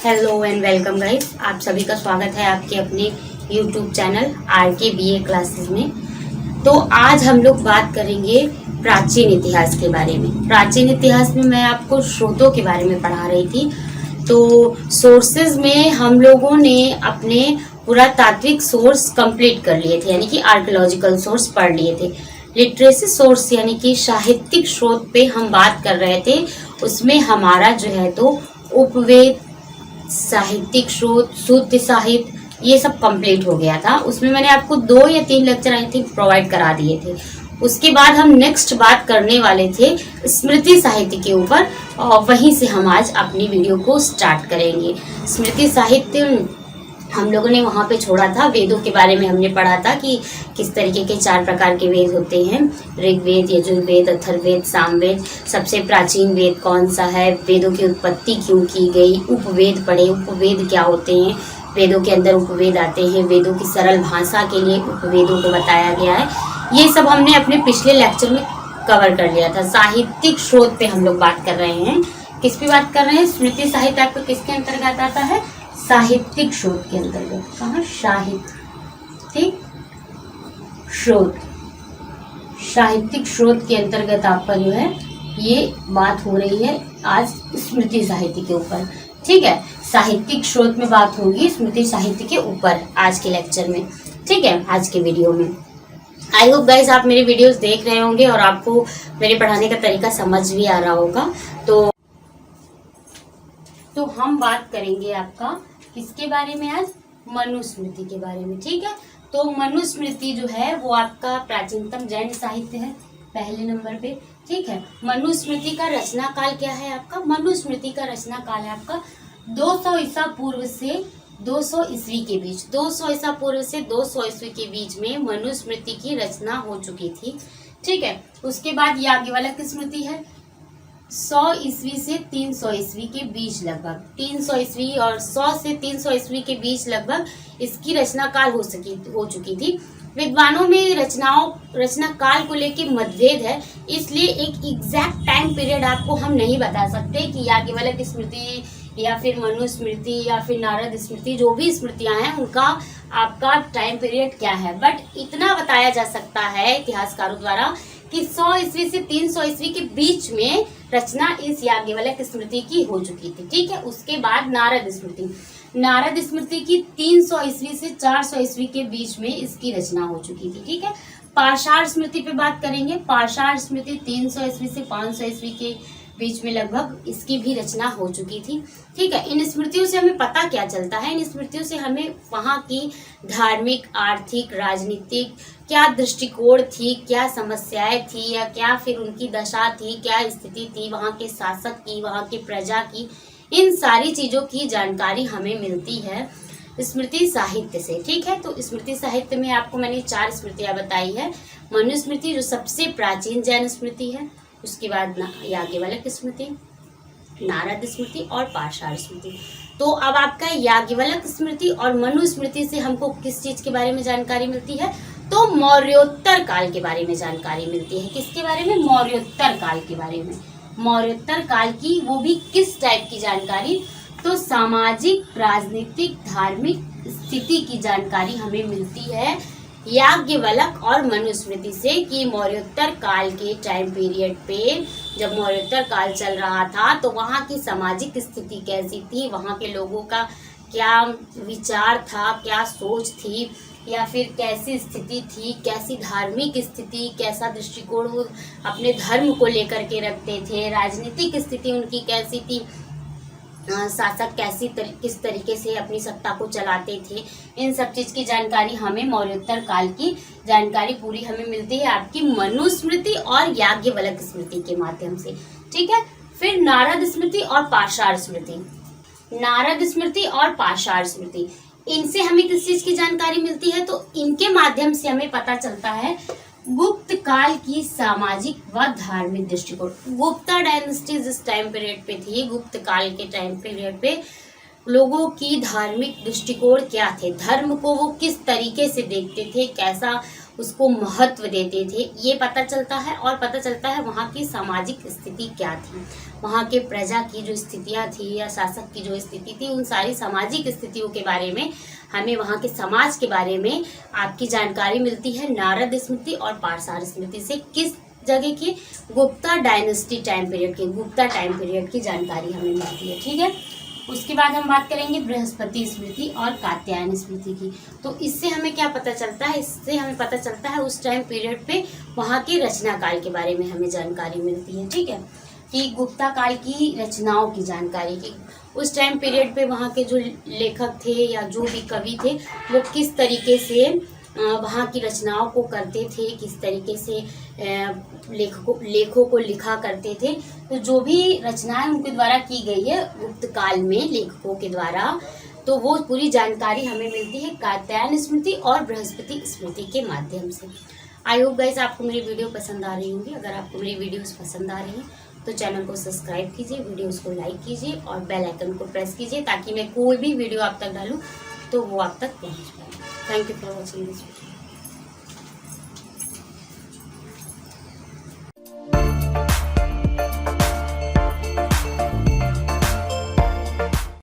Hello and welcome guys, आप सभी का स्वागत है आपके अपने YouTube channel RK BA classes में। तो आज हम लोग बात करेंगे प्राचीन इतिहास के बारे में। प्राचीन इतिहास में मैं आपको स्रोतों के बारे में पढ़ा रही थी। तो सोर्सेज में हम लोगों ने अपने पुरातात्विक सोर्स कंप्लीट कर लिए थे, यानी कि आर्कियोलॉजिकल सोर्स पढ़ लिए थे। लिटरेसी सोर्स यानी कि साहित्यिक स्रोत पे हम बात कर रहे थे। उसमें हमारा जो है तो उपवेद, साहित्यिक स्रोत, शुद्ध साहित्य, ये सब कंप्लीट हो गया था। उसमें मैंने आपको 2 या 3 लेक्चर आई थिंक प्रोवाइड करा दिए थे। उसके बाद हम नेक्स्ट बात करने वाले थे स्मृति साहित्य के ऊपर, और वहीं से हम आज अपनी वीडियो को स्टार्ट करेंगे। स्मृति साहित्य हम लोगों ने वहाँ पे छोड़ा था। वेदों के बारे में हमने पढ़ा था कि किस तरीके के 4 प्रकार के वेद होते हैं: ऋग्वेद, यजुर्वेद, अथर्ववेद, सामवेद। सबसे प्राचीन वेद कौन सा है, वेदों की उत्पत्ति क्यों की गई, उपवेद पढ़े, उपवेद क्या होते हैं, वेदों के अंदर उपवेद आते हैं, वेदों की सरल भाषा के लिए उपवेदों को बताया गया है। ये सब हमने अपने पिछले लेक्चर में कवर कर लिया था। साहित्यिक स्रोत पे हम लोग बात कर रहे हैं। किस पे बात कर रहे हैं? स्मृति साहित्य आपको किसके अंतर्गत आता है? साहित्यिक स्रोत के अंतर्गत। कहाँ? साहित्यिक स्रोत। साहित्यिक स्रोत के अंतर्गत आपका जो है ये बात हो रही है आज स्मृति साहित्य के ऊपर। ठीक है, साहित्यिक स्रोत में बात होगी स्मृति साहित्य के ऊपर आज के लेक्चर में। ठीक है, आज के वीडियो में। आई होप गाइस आप मेरे वीडियोस देख रहे होंगे और आपको मेरे पढ़ाने का तरीका समझ भी आ रहा होगा। तो हम बात करेंगे आपका किसके बारे में आज? मनुस्मृति के बारे में। ठीक है, तो मनुस्मृति जो है वो आपका प्राचीनतम जैन साहित्य है पहले नंबर पे। ठीक है, मनुस्मृति का रचना काल क्या है आपका? मनुस्मृति का रचना काल है आपका 200 ईसा पूर्व से 200 ईस्वी के बीच। 200 ईसा पूर्व से 200 ईस्वी के बीच में मनुस्मृति की रचना हो चुकी थी। ठीक है, उसके बाद याज्ञवल्क्य स्मृति है 100 ईस्वी से 300 ईस्वी के बीच लगभग। 300 ईस्वी और 100 से 300 ईस्वी के बीच लगभग इसकी रचना काल हो चुकी थी। विद्वानों में रचना काल को लेकर मतभेद है, इसलिए एक एग्जैक्ट टाइम पीरियड आपको हम नहीं बता सकते कि याज्ञवल्क्य स्मृति या फिर मनुस्मृति या फिर नारद स्मृति, जो भी स्मृतियां हैं उनका आपका टाइम पीरियड क्या है। बट इतना बताया जा सकता है इतिहासकारों द्वारा कि 100 ईस्वी से 300 ईस्वी के बीच में रचना इस याज्ञवल्क्य स्मृति की हो चुकी थी। ठीक है, उसके बाद नारद स्मृति की 300 ईस्वी से 400 ईस्वी के बीच में इसकी रचना हो चुकी थी। ठीक है, पाषाण स्मृति पे बात करेंगे। पाषाण स्मृति 300 ईस्वी से 500 ईस्वी के बीच में लगभग इसकी भी रचना हो चुकी थी। ठीक है, इन स्मृतियों से हमें पता क्या चलता है? इन स्मृतियों से हमें वहाँ की धार्मिक, आर्थिक, राजनीतिक क्या दृष्टिकोण थी, क्या समस्याएं थी, या क्या फिर उनकी दशा थी, क्या स्थिति थी वहाँ के शासक की, वहाँ की प्रजा की, इन सारी चीजों की जानकारी हमें मिलती है स्मृति साहित्य से। ठीक है, तो स्मृति साहित्य में आपको मैंने 4 स्मृतियां बताई है। मनुस्मृति जो सबसे प्राचीन जैन स्मृति है, उसके बाद याज्ञवल्क्य स्मृति, नारद स्मृति और पाषाण स्मृति। तो अब आपका याज्ञवल्क्य स्मृति और मनुस्मृति से हमको किस चीज के बारे में जानकारी मिलती है? तो मौर्योत्तर काल के बारे में जानकारी मिलती है। किसके बारे में? मौर्योत्तर काल के बारे में। मौर्योत्तर काल की, वो भी किस टाइप की जानकारी? तो सामाजिक, राजनीतिक, धार्मिक स्थिति की जानकारी हमें मिलती है याज्ञवल्क्य और मनुस्मृति से कि मौर्योत्तर काल के टाइम पीरियड पे, जब मौर्योत्तर काल चल रहा था तो वहाँ की सामाजिक स्थिति कैसी थी, वहाँ के लोगों का क्या विचार था, क्या सोच थी, या फिर कैसी स्थिति थी, कैसी धार्मिक स्थिति, कैसा दृष्टिकोण वो अपने धर्म को लेकर के रखते थे, राजनीतिक स्थिति उनकी कैसी थी, शासक किस तरीके से अपनी सत्ता को चलाते थे, इन सब चीज की जानकारी हमें मौर्योत्तर काल की जानकारी पूरी हमें मिलती है आपकी मनुस्मृति और याज्ञवल्क्य स्मृति के माध्यम से। ठीक है, फिर नारद स्मृति और पाषाण स्मृति। नारद स्मृति और पाषाण स्मृति, इनसे हमें किस चीज की जानकारी मिलती है? तो इनके माध्यम से हमें पता चलता है गुप्त काल की सामाजिक व धार्मिक दृष्टिकोण। गुप्ता डायनेस्टी जिस टाइम पीरियड पे थी, गुप्त काल के टाइम पीरियड पे लोगों की धार्मिक दृष्टिकोण क्या थे, धर्म को वो किस तरीके से देखते थे, कैसा उसको महत्व देते थे, ये पता चलता है। और पता चलता है वहाँ की सामाजिक स्थिति क्या थी, वहाँ के प्रजा की जो स्थितियाँ थी या शासक की जो स्थिति थी, उन सारी सामाजिक स्थितियों के बारे में, हमें वहाँ के समाज के बारे में आपकी जानकारी मिलती है नारद स्मृति और पारसार स्मृति से। किस जगह की? गुप्ता डायनेस्टी टाइम पीरियड की, गुप्ता टाइम पीरियड की जानकारी हमें मिलती है। ठीक है, उसके बाद हम बात करेंगे बृहस्पति स्मृति और कात्यायन स्मृति की। तो इससे हमें क्या पता चलता है? इससे हमें पता चलता है उस टाइम पीरियड पे वहाँ के रचना काल के बारे में हमें जानकारी मिलती है। ठीक है, कि गुप्ता काल की रचनाओं की जानकारी की, उस टाइम पीरियड पे वहाँ के जो लेखक थे या जो भी कवि थे वो किस तरीके से वहाँ की रचनाओं को करते थे, किस तरीके से लेखों को लिखा करते थे। तो जो भी रचनाएं उनके द्वारा की गई है गुप्त काल में लेखकों के द्वारा, तो वो पूरी जानकारी हमें मिलती है कात्यायन स्मृति और बृहस्पति स्मृति के माध्यम से। आई होप गाइस आपको मेरी वीडियो पसंद आ रही होंगी। अगर आपको मेरी वीडियोस पसंद आ रही हैं तो चैनल को सब्सक्राइब कीजिए, वीडियोस को लाइक कीजिए और बेल आइकन को प्रेस कीजिए ताकि मैं कोई भी वीडियो आप तक डालूँ तो वो आप तक पहुँच पाए। Thank you for watching this video.